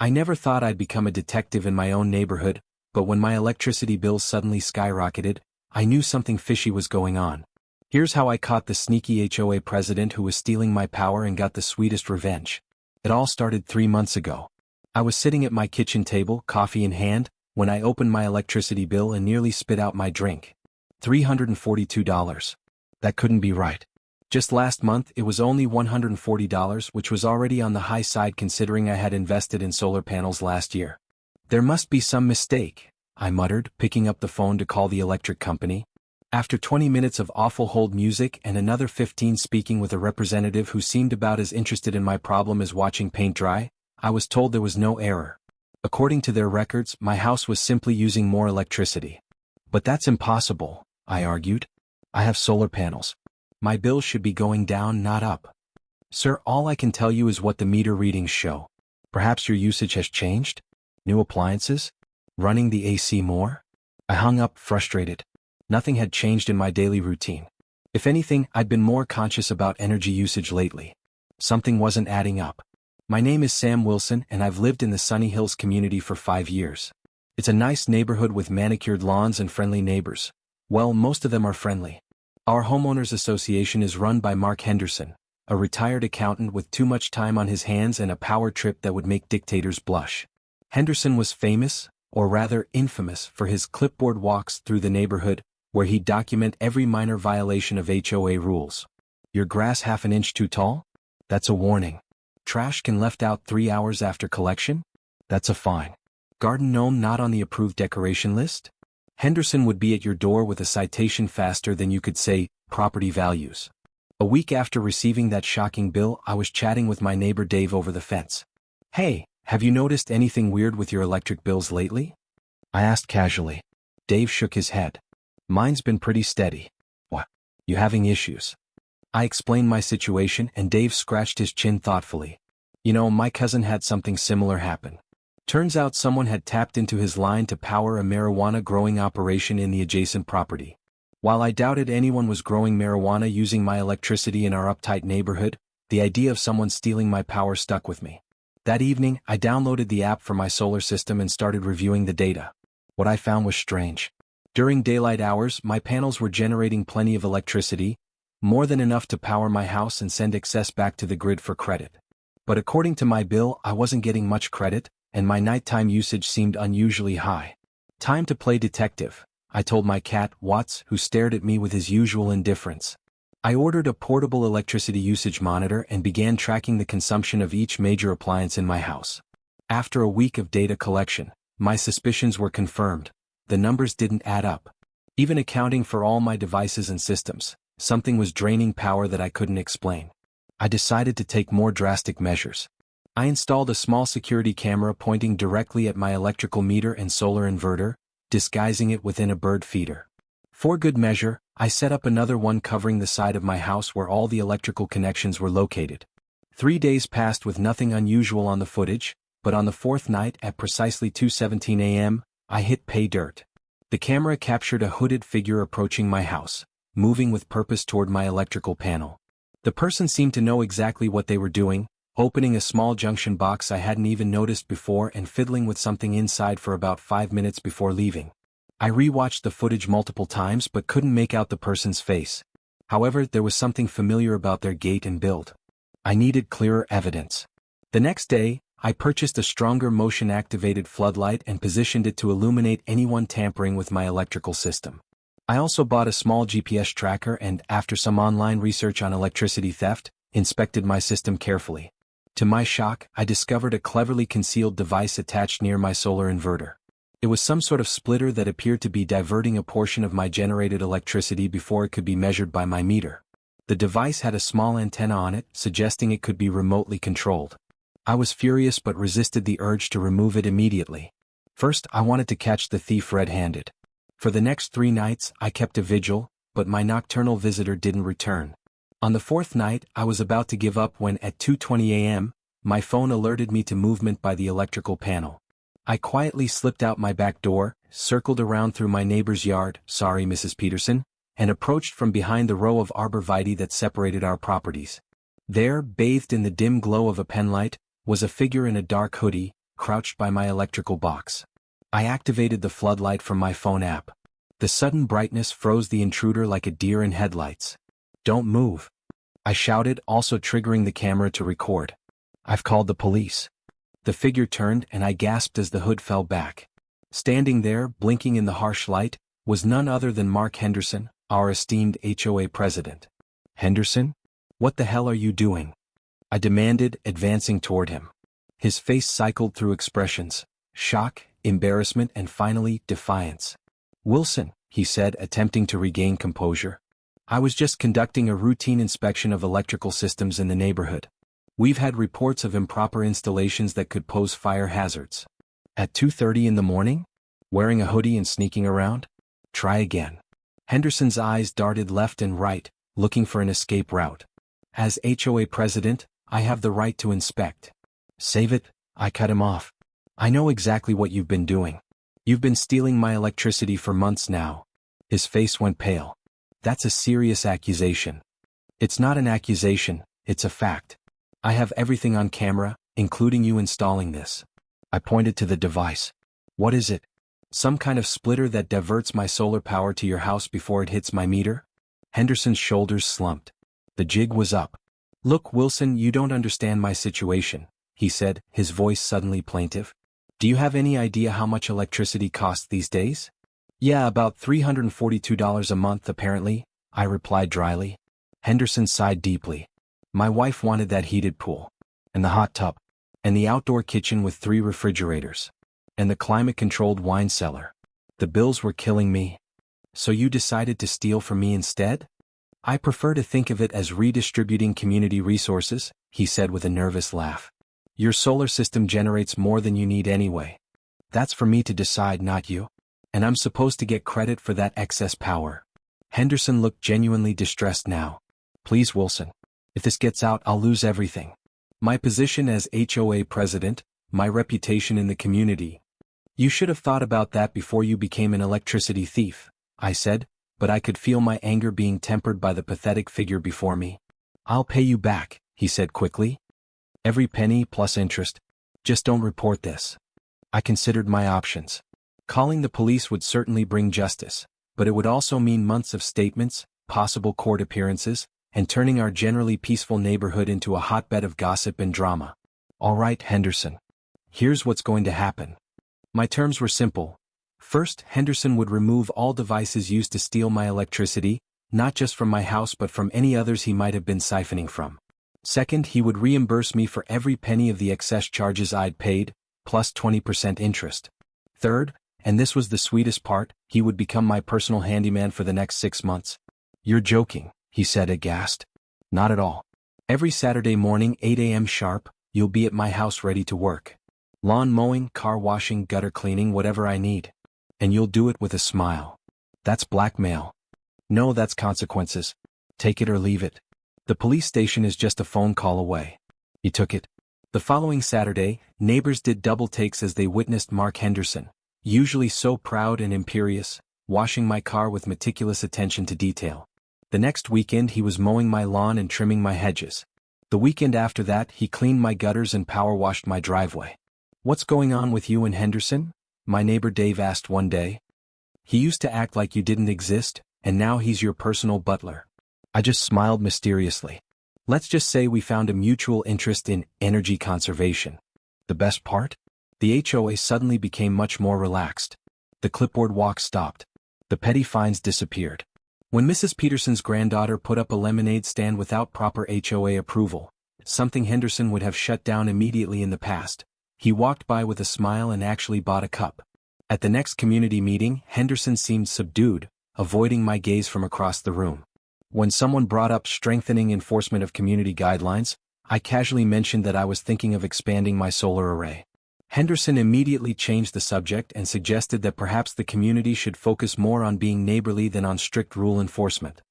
I never thought I'd become a detective in my own neighborhood, but when my electricity bills suddenly skyrocketed, I knew something fishy was going on. Here's how I caught the sneaky HOA president who was stealing my power and got the sweetest revenge. It all started 3 months ago. I was sitting at my kitchen table, coffee in hand, when I opened my electricity bill and nearly spit out my drink. $342. That couldn't be right. Just last month it was only $140, which was already on the high side considering I had invested in solar panels last year. There must be some mistake, I muttered, picking up the phone to call the electric company. After 20 minutes of awful hold music and another 15 speaking with a representative who seemed about as interested in my problem as watching paint dry, I was told there was no error. According to their records, my house was simply using more electricity. But that's impossible, I argued. I have solar panels. My bill should be going down, not up. Sir, all I can tell you is what the meter readings show. Perhaps your usage has changed? New appliances? Running the AC more? I hung up, frustrated. Nothing had changed in my daily routine. If anything, I'd been more conscious about energy usage lately. Something wasn't adding up. My name is Sam Wilson and I've lived in the Sunny Hills community for 5 years. It's a nice neighborhood with manicured lawns and friendly neighbors. Well, most of them are friendly. Our homeowners association is run by Mark Henderson, a retired accountant with too much time on his hands and a power trip that would make dictators blush. Henderson was famous, or rather infamous, for his clipboard walks through the neighborhood, where he'd document every minor violation of HOA rules. Your grass half an inch too tall? That's a warning. Trash can left out 3 hours after collection? That's a fine. Garden gnome not on the approved decoration list? Henderson would be at your door with a citation faster than you could say, property values. A week after receiving that shocking bill, I was chatting with my neighbor Dave over the fence. Hey, have you noticed anything weird with your electric bills lately? I asked casually. Dave shook his head. Mine's been pretty steady. What? You having issues? I explained my situation and Dave scratched his chin thoughtfully. You know, my cousin had something similar happen. Turns out someone had tapped into his line to power a marijuana growing operation in the adjacent property. While I doubted anyone was growing marijuana using my electricity in our uptight neighborhood, the idea of someone stealing my power stuck with me. That evening, I downloaded the app for my solar system and started reviewing the data. What I found was strange. During daylight hours, my panels were generating plenty of electricity, more than enough to power my house and send excess back to the grid for credit. But according to my bill, I wasn't getting much credit, and my nighttime usage seemed unusually high. Time to play detective, I told my cat, Watts, who stared at me with his usual indifference. I ordered a portable electricity usage monitor and began tracking the consumption of each major appliance in my house. After a week of data collection, my suspicions were confirmed. The numbers didn't add up. Even accounting for all my devices and systems, something was draining power that I couldn't explain. I decided to take more drastic measures. I installed a small security camera pointing directly at my electrical meter and solar inverter, disguising it within a bird feeder. For good measure, I set up another one covering the side of my house where all the electrical connections were located. 3 days passed with nothing unusual on the footage, but on the 4th night at precisely 2:17 a.m., I hit pay dirt. The camera captured a hooded figure approaching my house, moving with purpose toward my electrical panel. The person seemed to know exactly what they were doing, opening a small junction box I hadn't even noticed before and fiddling with something inside for about 5 minutes before leaving. I rewatched the footage multiple times but couldn't make out the person's face. However, there was something familiar about their gait and build. I needed clearer evidence. The next day, I purchased a stronger motion-activated floodlight and positioned it to illuminate anyone tampering with my electrical system. I also bought a small GPS tracker and, after some online research on electricity theft, inspected my system carefully. To my shock, I discovered a cleverly concealed device attached near my solar inverter. It was some sort of splitter that appeared to be diverting a portion of my generated electricity before it could be measured by my meter. The device had a small antenna on it, suggesting it could be remotely controlled. I was furious but resisted the urge to remove it immediately. First, I wanted to catch the thief red-handed. For the next 3 nights, I kept a vigil, but my nocturnal visitor didn't return. On the 4th night, I was about to give up when at 2:20 a.m., my phone alerted me to movement by the electrical panel. I quietly slipped out my back door, circled around through my neighbor's yard, sorry Mrs. Peterson, and approached from behind the row of arborvitae that separated our properties. There, bathed in the dim glow of a penlight, was a figure in a dark hoodie, crouched by my electrical box. I activated the floodlight from my phone app. The sudden brightness froze the intruder like a deer in headlights. "Don't move," I shouted, also triggering the camera to record. "I've called the police." The figure turned and I gasped as the hood fell back. Standing there, blinking in the harsh light, was none other than Mark Henderson, our esteemed HOA president. "Henderson? What the hell are you doing?" I demanded, advancing toward him. His face cycled through expressions: shock, embarrassment, and finally, defiance. "Wilson," he said, attempting to regain composure. "I was just conducting a routine inspection of electrical systems in the neighborhood. We've had reports of improper installations that could pose fire hazards." "At 2:30 in the morning? Wearing a hoodie and sneaking around? Try again." Henderson's eyes darted left and right, looking for an escape route. "As HOA president, I have the right to inspect." "Save it," I cut him off. "I know exactly what you've been doing. You've been stealing my electricity for months now." His face went pale. "That's a serious accusation." "It's not an accusation, it's a fact. I have everything on camera, including you installing this." I pointed to the device. "What is it? Some kind of splitter that diverts my solar power to your house before it hits my meter?" Henderson's shoulders slumped. The jig was up. "Look, Wilson, you don't understand my situation," he said, his voice suddenly plaintive. "Do you have any idea how much electricity costs these days?" "Yeah, about $342 a month apparently," I replied dryly. Henderson sighed deeply. "My wife wanted that heated pool. And the hot tub. And the outdoor kitchen with 3 refrigerators. And the climate-controlled wine cellar. The bills were killing me." "So you decided to steal from me instead?" "I prefer to think of it as redistributing community resources," he said with a nervous laugh. "Your solar system generates more than you need anyway. That's for me to decide, not you. And I'm supposed to get credit for that excess power." Henderson looked genuinely distressed now. "Please, Wilson. If this gets out, I'll lose everything. My position as HOA president, my reputation in the community." "You should have thought about that before you became an electricity thief," I said, but I could feel my anger being tempered by the pathetic figure before me. "I'll pay you back," he said quickly. "Every penny plus interest. Just don't report this." I considered my options. Calling the police would certainly bring justice, but it would also mean months of statements, possible court appearances, and turning our generally peaceful neighborhood into a hotbed of gossip and drama. "All right, Henderson. Here's what's going to happen." My terms were simple. First, Henderson would remove all devices used to steal my electricity, not just from my house but from any others he might have been siphoning from. Second, he would reimburse me for every penny of the excess charges I'd paid, plus 20% interest. Third, and this was the sweetest part, he would become my personal handyman for the next 6 months. "You're joking," he said aghast. "Not at all. Every Saturday morning 8 a.m. sharp, you'll be at my house ready to work. Lawn mowing, car washing, gutter cleaning, whatever I need. And you'll do it with a smile." "That's blackmail." "No, that's consequences. Take it or leave it. The police station is just a phone call away." He took it. The following Saturday, neighbors did double takes as they witnessed Mark Henderson, usually so proud and imperious, washing my car with meticulous attention to detail. The next weekend he was mowing my lawn and trimming my hedges. The weekend after that he cleaned my gutters and power washed my driveway. "What's going on with you and Henderson?" my neighbor Dave asked one day. "He used to act like you didn't exist, and now he's your personal butler." I just smiled mysteriously. "Let's just say we found a mutual interest in energy conservation." The best part? The HOA suddenly became much more relaxed. The clipboard walk stopped. The petty fines disappeared. When Mrs. Peterson's granddaughter put up a lemonade stand without proper HOA approval, something Henderson would have shut down immediately in the past, he walked by with a smile and actually bought a cup. At the next community meeting, Henderson seemed subdued, avoiding my gaze from across the room. When someone brought up strengthening enforcement of community guidelines, I casually mentioned that I was thinking of expanding my solar array. Henderson immediately changed the subject and suggested that perhaps the community should focus more on being neighborly than on strict rule enforcement.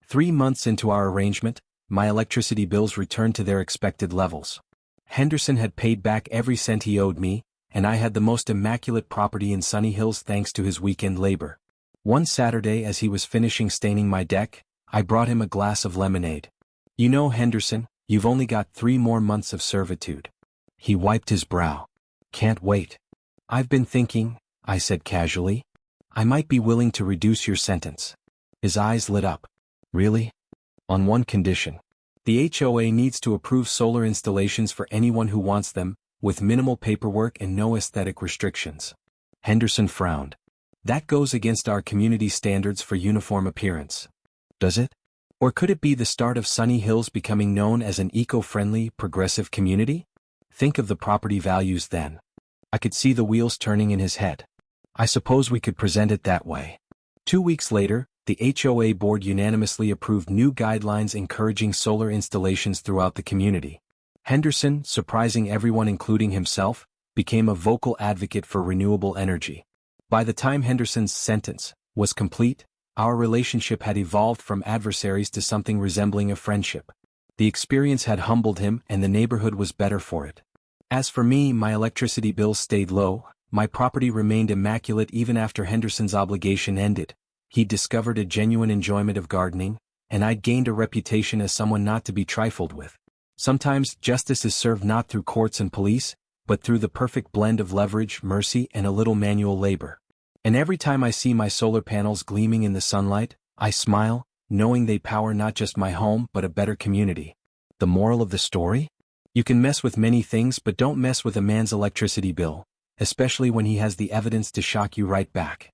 3 months into our arrangement, my electricity bills returned to their expected levels. Henderson had paid back every cent he owed me, and I had the most immaculate property in Sunny Hills thanks to his weekend labor. One Saturday as he was finishing staining my deck, I brought him a glass of lemonade. "You know, Henderson, you've only got 3 more months of servitude." He wiped his brow. Can't wait. I've been thinking, I said casually. I might be willing to reduce your sentence. His eyes lit up. Really? On one condition. The HOA needs to approve solar installations for anyone who wants them, with minimal paperwork and no aesthetic restrictions. Henderson frowned. That goes against our community standards for uniform appearance. Does it? Or could it be the start of Sunny Hills becoming known as an eco-friendly, progressive community? Think of the property values then. I could see the wheels turning in his head. I suppose we could present it that way. 2 weeks later, the HOA board unanimously approved new guidelines encouraging solar installations throughout the community. Henderson, surprising everyone including himself, became a vocal advocate for renewable energy. By the time Henderson's sentence was complete, our relationship had evolved from adversaries to something resembling a friendship. The experience had humbled him and the neighborhood was better for it. As for me, my electricity bills stayed low, my property remained immaculate even after Henderson's obligation ended. He'd discovered a genuine enjoyment of gardening, and I'd gained a reputation as someone not to be trifled with. Sometimes justice is served not through courts and police, but through the perfect blend of leverage, mercy, and a little manual labor. And every time I see my solar panels gleaming in the sunlight, I smile, knowing they power not just my home but a better community. The moral of the story? You can mess with many things but don't mess with a man's electricity bill, especially when he has the evidence to shock you right back.